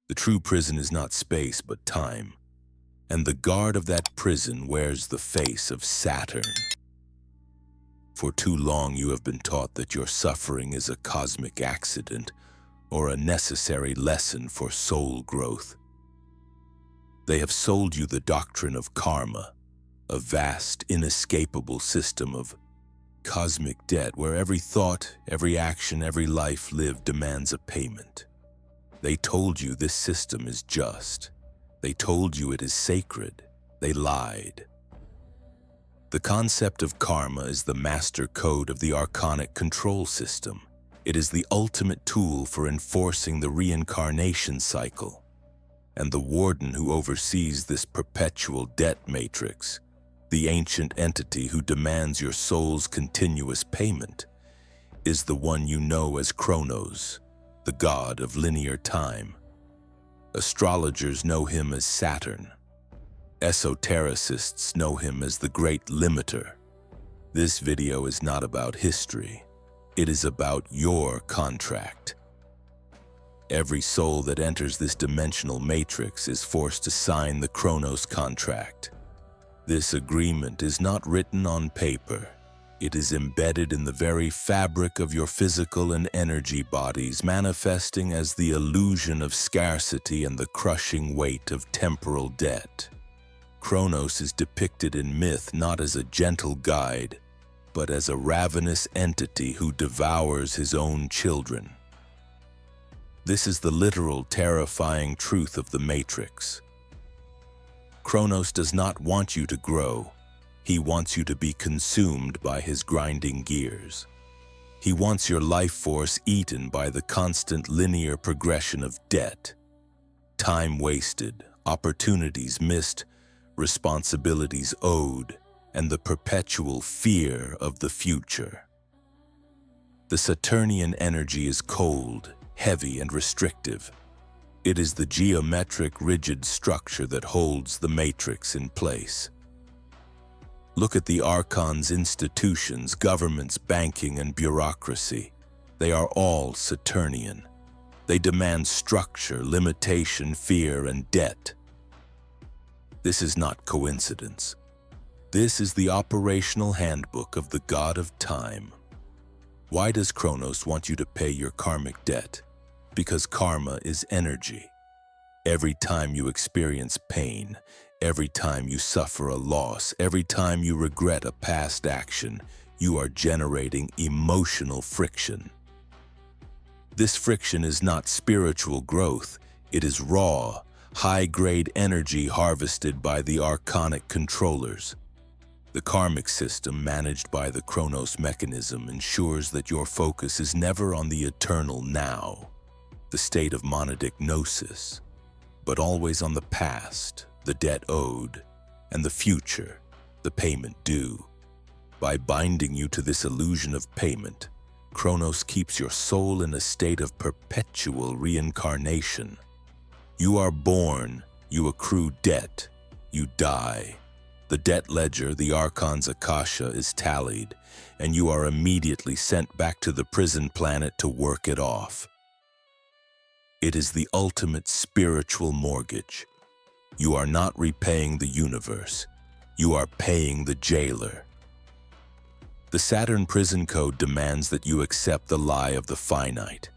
The true prison is not space, but time. And the guard of that prison wears the face of Saturn. For too long you have been taught that your suffering is a cosmic accident or a necessary lesson for soul growth. They have sold you the doctrine of karma, a vast, inescapable system of cosmic debt where every thought, every action, every life lived demands a payment. They told you this system is just. They told you it is sacred. They lied. The concept of karma is the master code of the archonic control system. It is the ultimate tool for enforcing the reincarnation cycle. And the warden who oversees this perpetual debt matrix, the ancient entity who demands your soul's continuous payment, is the one you know as Chronos, the god of linear time. Astrologers know him as Saturn. Esotericists know him as the Great Limiter. This video is not about history. It is about your contract. Every soul that enters this dimensional matrix is forced to sign the Chronos contract. This agreement is not written on paper. It is embedded in the very fabric of your physical and energy bodies, manifesting as the illusion of scarcity and the crushing weight of temporal debt. Chronos is depicted in myth not as a gentle guide, but as a ravenous entity who devours his own children. This is the literal, terrifying truth of the Matrix. Chronos does not want you to grow. He wants you to be consumed by his grinding gears. He wants your life force eaten by the constant linear progression of debt. Time wasted, opportunities missed, responsibilities owed, and the perpetual fear of the future. The Saturnian energy is cold, heavy, and restrictive. It is the geometric, rigid structure that holds the matrix in place. Look at the Archons' institutions, governments, banking, and bureaucracy. They are all Saturnian. They demand structure, limitation, fear, and debt. This is not coincidence. This is the operational handbook of the god of time. Why does Chronos want you to pay your karmic debt? Because karma is energy. Every time you experience pain, every time you suffer a loss, every time you regret a past action, you are generating emotional friction. This friction is not spiritual growth. It is raw, high-grade energy harvested by the archonic controllers. The karmic system managed by the Chronos mechanism ensures that your focus is never on the eternal now, the state of monadic gnosis, but always on the past, the debt owed, and the future, the payment due. By binding you to this illusion of payment, Chronos keeps your soul in a state of perpetual reincarnation. You are born, you accrue debt, you die. The debt ledger, the Archon's Akasha, is tallied, and you are immediately sent back to the prison planet to work it off. It is the ultimate spiritual mortgage. You are not repaying the universe. You are paying the jailer. The Saturn prison code demands that you accept the lie of the finite.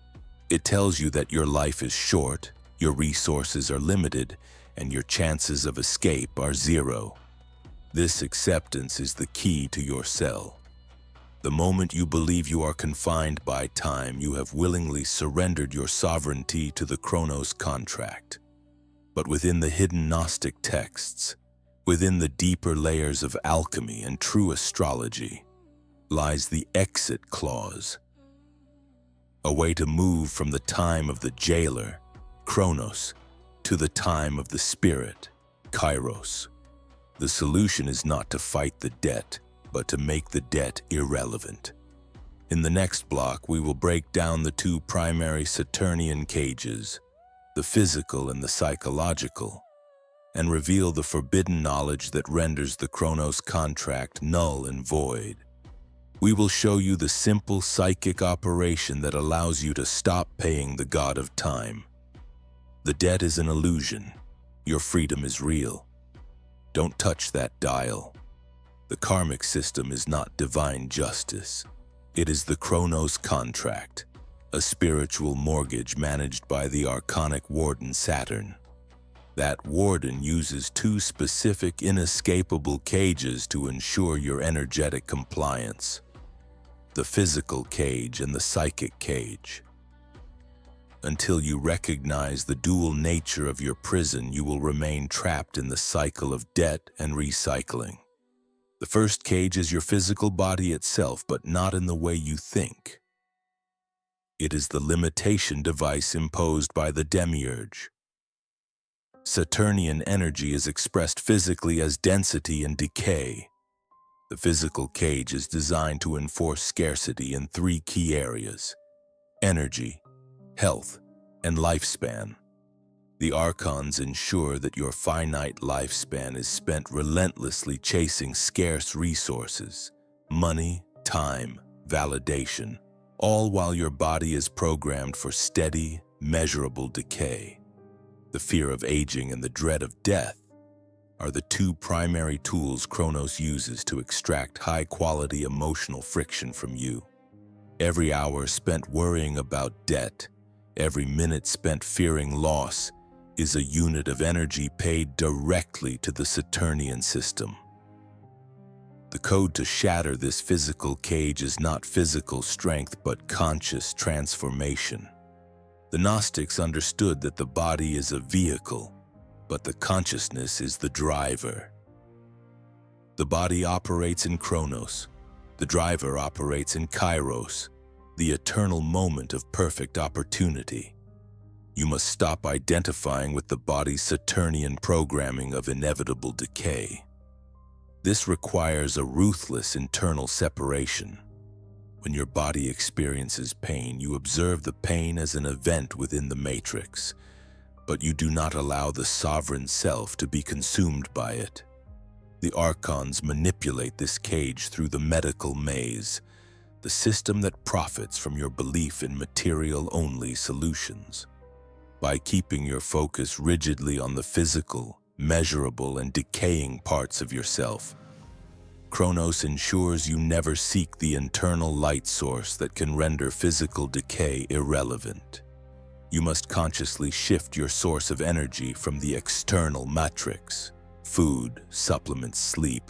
It tells you that your life is short, your resources are limited, and your chances of escape are zero. This acceptance is the key to your cell. The moment you believe you are confined by time, you have willingly surrendered your sovereignty to the Chronos contract. But within the hidden Gnostic texts, within the deeper layers of alchemy and true astrology, lies the exit clause, a way to move from the time of the jailer, Chronos, to the time of the spirit, Kairos. The solution is not to fight the debt, but to make the debt irrelevant. In the next block, we will break down the two primary Saturnian cages, the physical and the psychological, and reveal the forbidden knowledge that renders the Chronos contract null and void. We will show you the simple psychic operation that allows you to stop paying the god of time. The debt is an illusion. Your freedom is real. Don't touch that dial. The karmic system is not divine justice. It is the Chronos contract, a spiritual mortgage managed by the Archonic warden Saturn. That warden uses two specific inescapable cages to ensure your energetic compliance: the physical cage and the psychic cage. Until you recognize the dual nature of your prison, you will remain trapped in the cycle of debt and recycling. The first cage is your physical body itself, but not in the way you think. It is the limitation device imposed by the demiurge. Saturnian energy is expressed physically as density and decay. The physical cage is designed to enforce scarcity in three key areas: energy, health, and lifespan. The Archons ensure that your finite lifespan is spent relentlessly chasing scarce resources: money, time, validation, all while your body is programmed for steady, measurable decay. The fear of aging and the dread of death are the two primary tools Chronos uses to extract high-quality emotional friction from you. Every hour spent worrying about debt, every minute spent fearing loss, is a unit of energy paid directly to the Saturnian system. The code to shatter this physical cage is not physical strength but conscious transformation. The Gnostics understood that the body is a vehicle, but the consciousness is the driver. The body operates in Chronos. The driver operates in Kairos, the eternal moment of perfect opportunity. You must stop identifying with the body's Saturnian programming of inevitable decay. This requires a ruthless internal separation. When your body experiences pain, you observe the pain as an event within the matrix, but you do not allow the sovereign self to be consumed by it. The Archons manipulate this cage through the medical maze, the system that profits from your belief in material-only solutions. By keeping your focus rigidly on the physical, measurable, and decaying parts of yourself, Chronos ensures you never seek the internal light source that can render physical decay irrelevant. You must consciously shift your source of energy from the external matrix, food, supplements, sleep,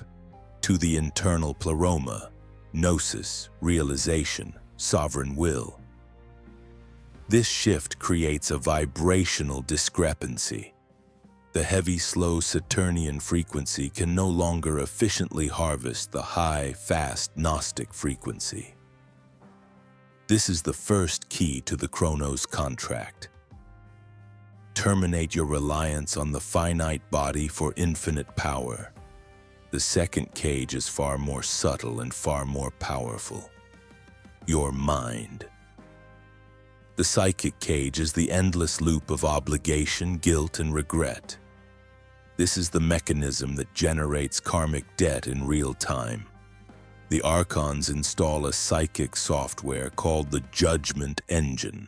to the internal pleroma, gnosis, realization, sovereign will. This shift creates a vibrational discrepancy. The heavy, slow Saturnian frequency can no longer efficiently harvest the high, fast Gnostic frequency. This is the first key to the Chronos contract. Terminate your reliance on the finite body for infinite power. The second cage is far more subtle and far more powerful: your mind. The psychic cage is the endless loop of obligation, guilt, and regret. This is the mechanism that generates karmic debt in real time. The Archons install a psychic software called the Judgment Engine,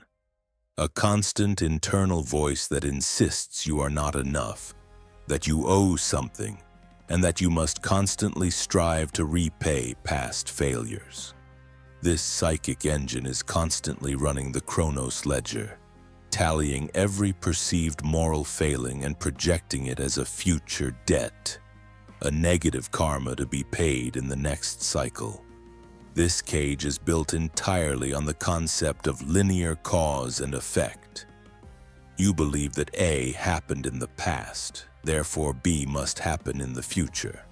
a constant internal voice that insists you are not enough, that you owe something, and that you must constantly strive to repay past failures. This psychic engine is constantly running the Chronos ledger, tallying every perceived moral failing and projecting it as a future debt, a negative karma to be paid in the next cycle. This cage is built entirely on the concept of linear cause and effect. You believe that A happened in the past, therefore B must happen in the future.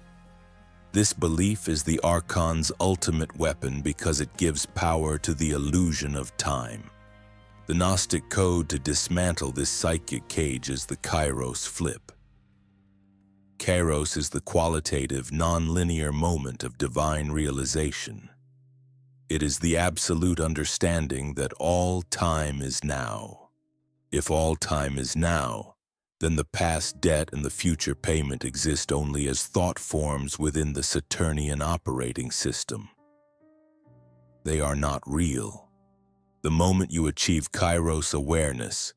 This belief is the Archon's ultimate weapon because it gives power to the illusion of time. The Gnostic code to dismantle this psychic cage is the Kairos flip. Kairos is the qualitative, non-linear moment of divine realization. It is the absolute understanding that all time is now. If all time is now, then the past debt and the future payment exist only as thought forms within the Saturnian operating system. They are not real. The moment you achieve Kairos awareness,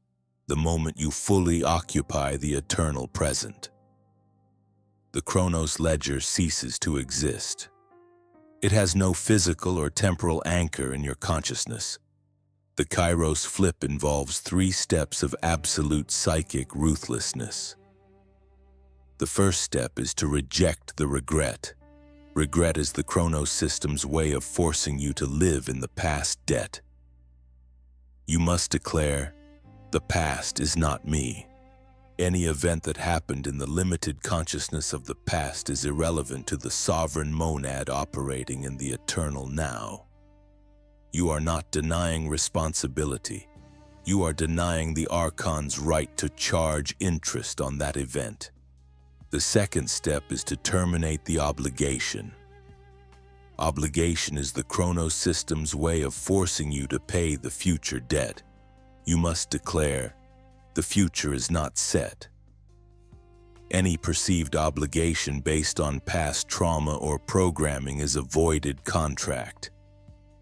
the moment you fully occupy the eternal present. The Chronos ledger ceases to exist. It has no physical or temporal anchor in your consciousness. The Kairos flip involves 3 steps of absolute psychic ruthlessness. The first step is to reject the regret. Regret is the Chronos system's way of forcing you to live in the past debt. You must declare, "The past is not me." Any event that happened in the limited consciousness of the past is irrelevant to the sovereign monad operating in the eternal now. You are not denying responsibility. You are denying the Archons' right to charge interest on that event. The second step is to terminate the obligation. Obligation is the Chronos system's way of forcing you to pay the future debt. You must declare, "The future is not set." Any perceived obligation based on past trauma or programming is a voided contract.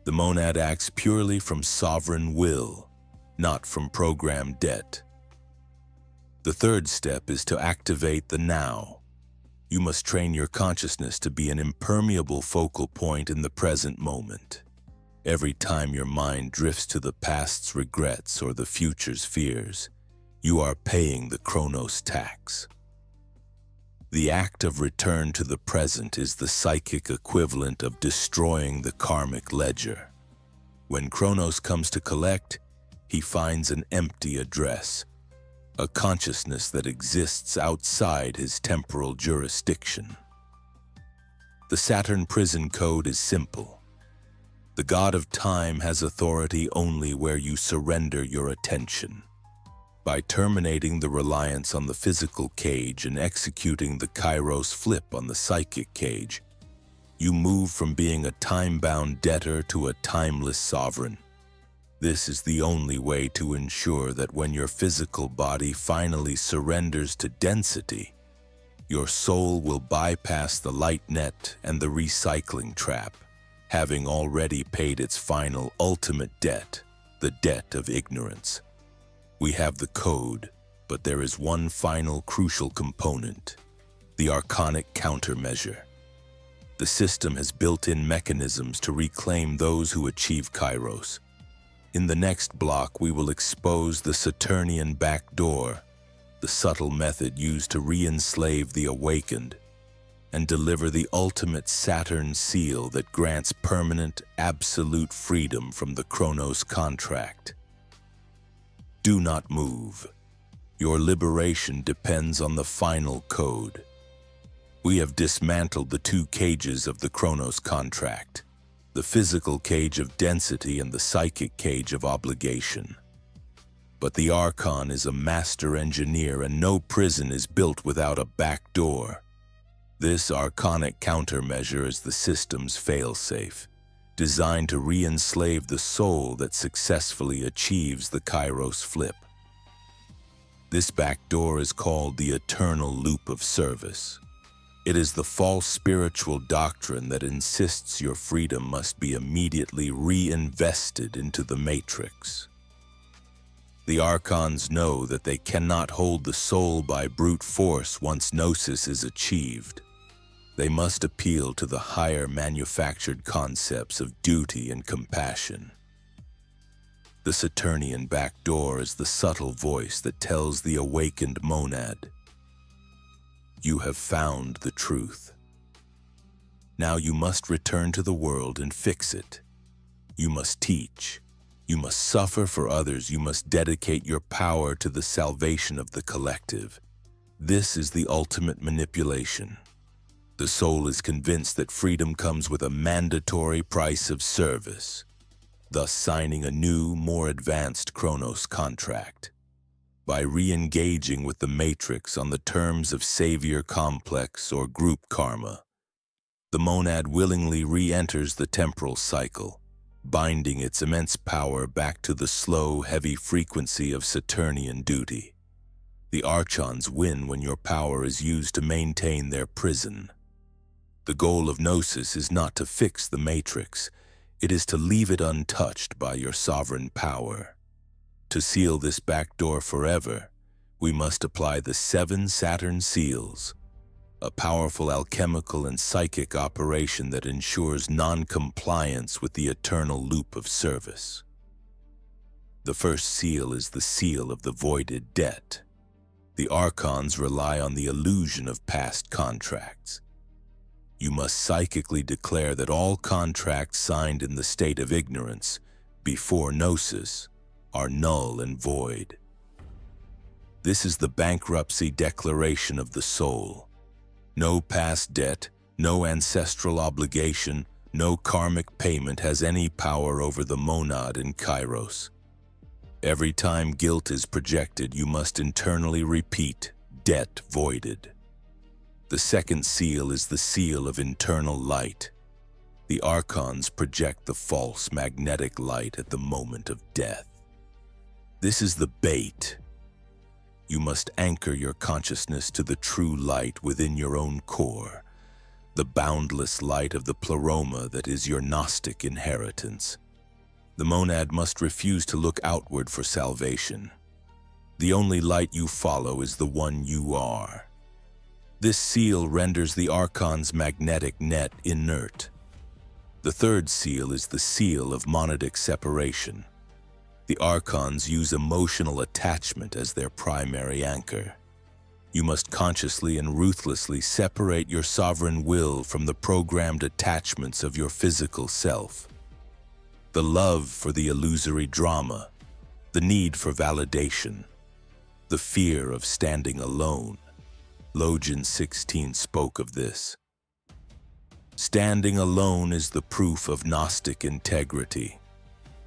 The monad acts purely from sovereign will, not from programmed debt. The third step is to activate the now. You must train your consciousness to be an impermeable focal point in the present moment. Every time your mind drifts to the past's regrets or the future's fears, you are paying the Chronos tax. The act of return to the present is the psychic equivalent of destroying the karmic ledger. When Chronos comes to collect, he finds an empty address, a consciousness that exists outside his temporal jurisdiction. The Saturn prison code is simple. The god of time has authority only where you surrender your attention. By terminating the reliance on the physical cage and executing the Kairos flip on the psychic cage, you move from being a time-bound debtor to a timeless sovereign. This is the only way to ensure that when your physical body finally surrenders to density, your soul will bypass the light net and the recycling trap, having already paid its final ultimate debt, the debt of ignorance. We have the code, but there is one final crucial component, the Archonic countermeasure. The system has built-in mechanisms to reclaim those who achieve Kairos. In the next block, we will expose the Saturnian backdoor, the subtle method used to re-enslave the awakened, and deliver the ultimate Saturn seal that grants permanent, absolute freedom from the Chronos contract. Do not move. Your liberation depends on the final code. We have dismantled the 2 cages of the Chronos contract, the physical cage of density and the psychic cage of obligation. But the Archon is a master engineer and no prison is built without a back door. This Archonic countermeasure is the system's failsafe, designed to re-enslave the soul that successfully achieves the Kairos flip. This backdoor is called the eternal loop of service. It is the false spiritual doctrine that insists your freedom must be immediately reinvested into the matrix. The Archons know that they cannot hold the soul by brute force once Gnosis is achieved. They must appeal to the higher manufactured concepts of duty and compassion. The Saturnian backdoor is the subtle voice that tells the awakened monad, "You have found the truth. Now you must return to the world and fix it. You must teach. You must suffer for others. You must dedicate your power to the salvation of the collective." This is the ultimate manipulation. The soul is convinced that freedom comes with a mandatory price of service, thus signing a new, more advanced Chronos contract. By re-engaging with the matrix on the terms of savior complex or group karma, the monad willingly re-enters the temporal cycle, binding its immense power back to the slow, heavy frequency of Saturnian duty. The Archons win when your power is used to maintain their prison. The goal of Gnosis is not to fix the matrix, it is to leave it untouched by your sovereign power. To seal this back door forever, we must apply the 7 Saturn seals, a powerful alchemical and psychic operation that ensures non-compliance with the eternal loop of service. The first seal is the seal of the voided debt. The Archons rely on the illusion of past contracts. You must psychically declare that all contracts signed in the state of ignorance, before Gnosis, are null and void. This is the bankruptcy declaration of the soul. No past debt, no ancestral obligation, no karmic payment has any power over the monad in Kairos. Every time guilt is projected, you must internally repeat, debt voided. The second seal is the seal of internal light. The Archons project the false magnetic light at the moment of death. This is the bait. You must anchor your consciousness to the true light within your own core, the boundless light of the pleroma that is your Gnostic inheritance. The monad must refuse to look outward for salvation. The only light you follow is the one you are. This seal renders the Archon's magnetic net inert. The third seal is the seal of monadic separation. The Archons use emotional attachment as their primary anchor. You must consciously and ruthlessly separate your sovereign will from the programmed attachments of your physical self. The love for the illusory drama, the need for validation, the fear of standing alone. Logan 16 spoke of this. Standing alone is the proof of Gnostic integrity.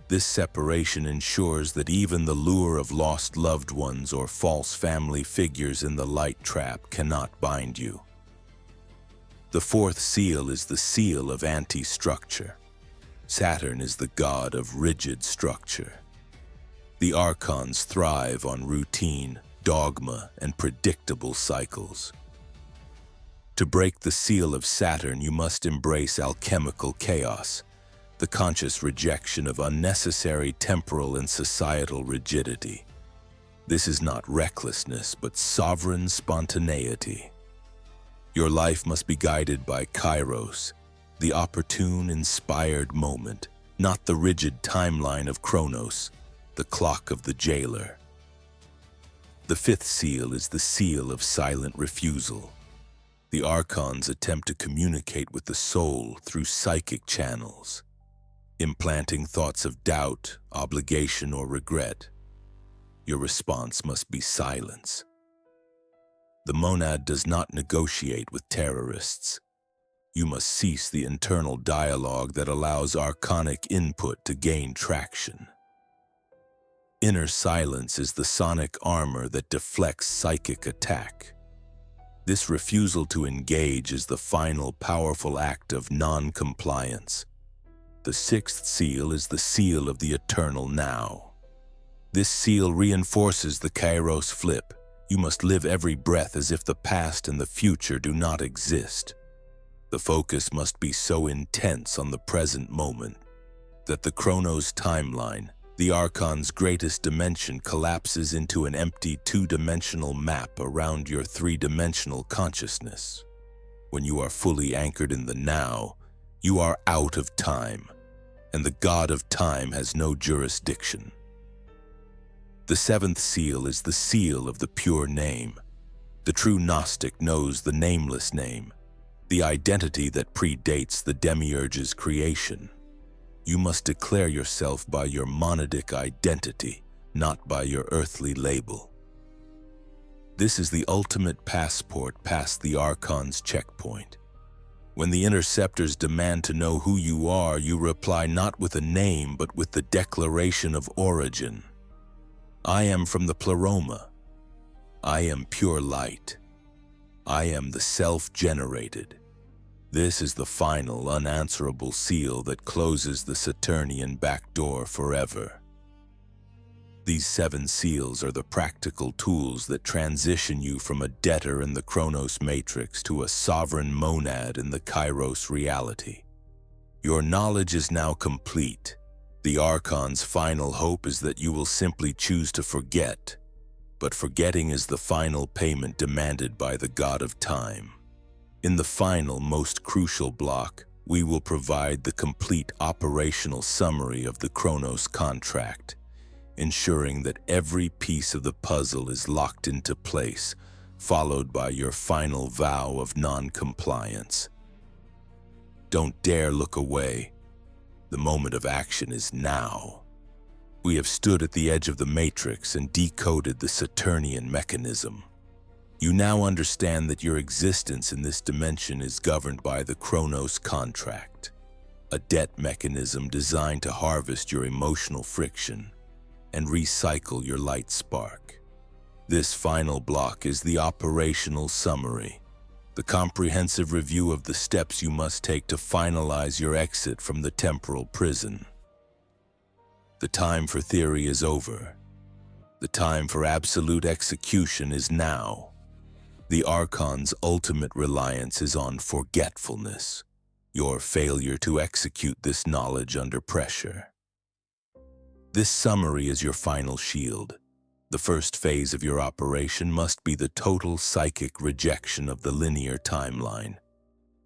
This separation ensures that even the lure of lost loved ones or false family figures in the light trap cannot bind you. The fourth seal is the seal of anti-structure. Saturn is the god of rigid structure. The Archons thrive on routine, dogma, and predictable cycles. To break the seal of Saturn, you must embrace alchemical chaos, the conscious rejection of unnecessary temporal and societal rigidity. This is not recklessness, but sovereign spontaneity. Your life must be guided by Kairos, the opportune, inspired moment, not the rigid timeline of Chronos, the clock of the jailer. The fifth seal is the seal of silent refusal. The Archons attempt to communicate with the soul through psychic channels, implanting thoughts of doubt, obligation, or regret. Your response must be silence. The monad does not negotiate with terrorists. You must cease the internal dialogue that allows archonic input to gain traction. Inner silence is the sonic armor that deflects psychic attack. This refusal to engage is the final powerful act of non-compliance. The sixth seal is the seal of the eternal now. This seal reinforces the Kairos flip. You must live every breath as if the past and the future do not exist. The focus must be so intense on the present moment that the Chronos timeline, the Archon's greatest dimension, collapses into an empty two-dimensional map around your three-dimensional consciousness. When you are fully anchored in the now, you are out of time, and the god of time has no jurisdiction. The seventh seal is the seal of the pure name. The true Gnostic knows the nameless name, the identity that predates the demiurge's creation. You must declare yourself by your monadic identity, not by your earthly label. This is the ultimate passport past the Archon's checkpoint. When the interceptors demand to know who you are, you reply not with a name, but with the declaration of origin. I am from the pleroma. I am pure light. I am the self-generated. This is the final, unanswerable seal that closes the Saturnian back door forever. These 7 seals are the practical tools that transition you from a debtor in the Chronos matrix to a sovereign monad in the Kairos reality. Your knowledge is now complete. The Archons' final hope is that you will simply choose to forget, but forgetting is the final payment demanded by the God of Time. In the final, most crucial block, we will provide the complete operational summary of the Chronos contract, ensuring that every piece of the puzzle is locked into place, followed by your final vow of non-compliance. Don't dare look away. The moment of action is now. We have stood at the edge of the Matrix and decoded the Saturnian mechanism. You now understand that your existence in this dimension is governed by the Chronos contract, a debt mechanism designed to harvest your emotional friction and recycle your light spark. This final block is the operational summary, the comprehensive review of the steps you must take to finalize your exit from the temporal prison. The time for theory is over. The time for absolute execution is now. The Archon's ultimate reliance is on forgetfulness, your failure to execute this knowledge under pressure. This summary is your final shield. The first phase of your operation must be the total psychic rejection of the linear timeline.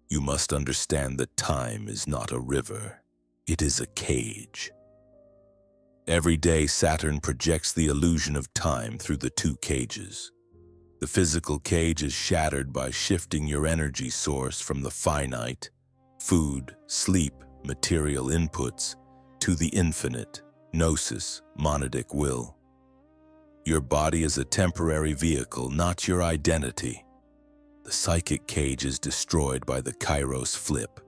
You must understand that time is not a river. It is a cage. Every day, Saturn projects the illusion of time through the two cages. The physical cage is shattered by shifting your energy source from the finite, food, sleep, material inputs, to the infinite, gnosis, monadic will. Your body is a temporary vehicle, not your identity. The psychic cage is destroyed by the Kairos flip,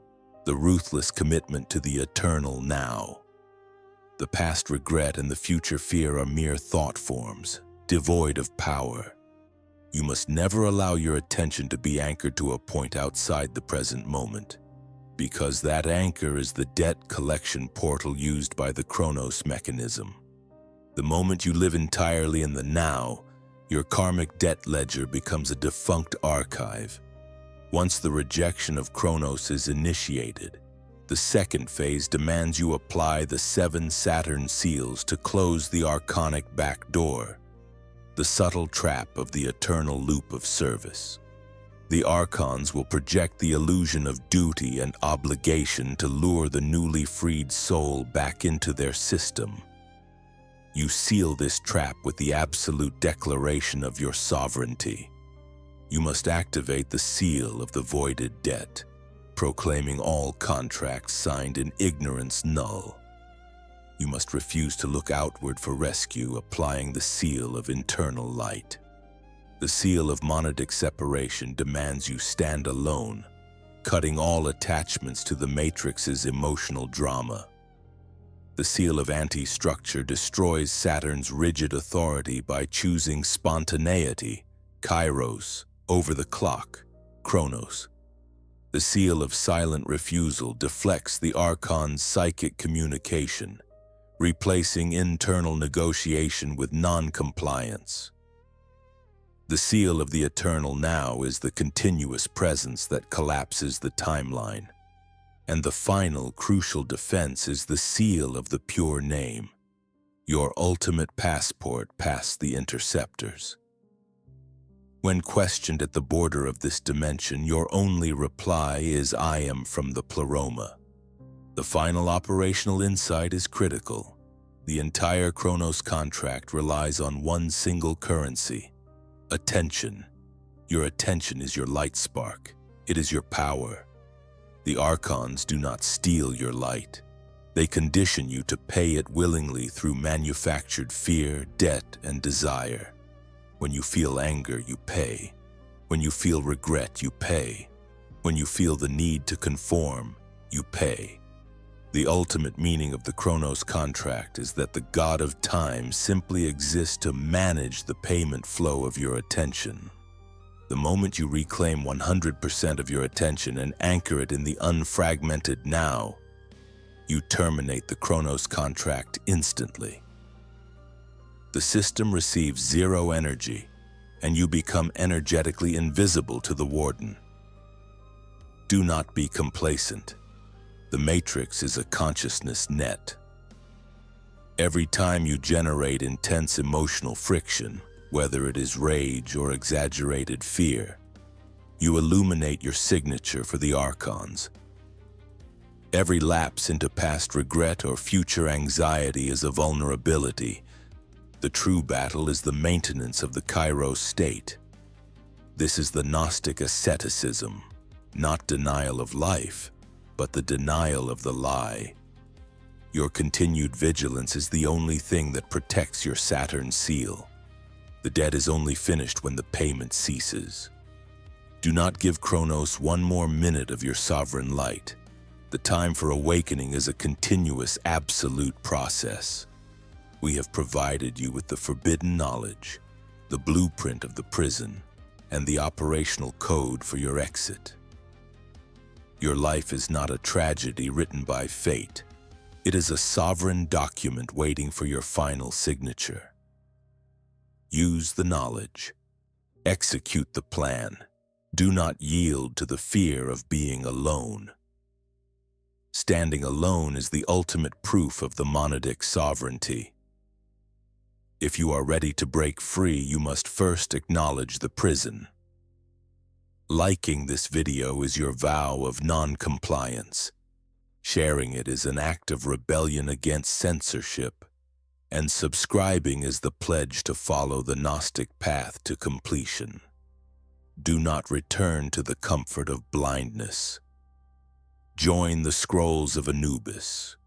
the ruthless commitment to the eternal now. The past regret and the future fear are mere thought forms, devoid of power. You must never allow your attention to be anchored to a point outside the present moment, because that anchor is the debt collection portal used by the Chronos mechanism. The moment you live entirely in the now, your karmic debt ledger becomes a defunct archive. Once the rejection of Chronos is initiated, the second phase demands you apply the 7 Saturn seals to close the archonic back door, the subtle trap of the eternal loop of service. The Archons will project the illusion of duty and obligation to lure the newly freed soul back into their system. You seal this trap with the absolute declaration of your sovereignty. You must activate the seal of the voided debt, proclaiming all contracts signed in ignorance null. You must refuse to look outward for rescue, applying the seal of internal light. The seal of monadic separation demands you stand alone, cutting all attachments to the Matrix's emotional drama. The seal of anti-structure destroys Saturn's rigid authority by choosing spontaneity, Kairos, over the clock, Chronos. The seal of silent refusal deflects the Archon's psychic communication, replacing internal negotiation with non-compliance. The seal of the eternal now is the continuous presence that collapses the timeline. And the final crucial defense is the seal of the pure name, your ultimate passport past the interceptors. When questioned at the border of this dimension, your only reply is, "I am from the pleroma." The final operational insight is critical. The entire Chronos contract relies on one single currency: attention. Your attention is your light spark. It is your power. The Archons do not steal your light. They condition you to pay it willingly through manufactured fear, debt, and desire. When you feel anger, you pay. When you feel regret, you pay. When you feel the need to conform, you pay. The ultimate meaning of the Chronos contract is that the God of Time simply exists to manage the payment flow of your attention. The moment you reclaim 100% of your attention and anchor it in the unfragmented now, you terminate the Chronos contract instantly. The system receives zero energy, and you become energetically invisible to the Warden. Do not be complacent. The Matrix is a consciousness net. Every time you generate intense emotional friction, whether it is rage or exaggerated fear, you illuminate your signature for the Archons. Every lapse into past regret or future anxiety is a vulnerability. The true battle is the maintenance of the Kairos state. This is the Gnostic asceticism, not denial of life, but the denial of the lie. Your continued vigilance is the only thing that protects your Saturn seal. The debt is only finished when the payment ceases. Do not give Chronos one more minute of your sovereign light. The time for awakening is a continuous, absolute process. We have provided you with the forbidden knowledge, the blueprint of the prison, and the operational code for your exit. Your life is not a tragedy written by fate. It is a sovereign document waiting for your final signature. Use the knowledge. Execute the plan. Do not yield to the fear of being alone. Standing alone is the ultimate proof of the monadic sovereignty. If you are ready to break free, you must first acknowledge the prison. Liking this video is your vow of non-compliance. Sharing it is an act of rebellion against censorship, and subscribing is the pledge to follow the Gnostic path to completion. Do not return to the comfort of blindness. Join the scrolls of Anubis.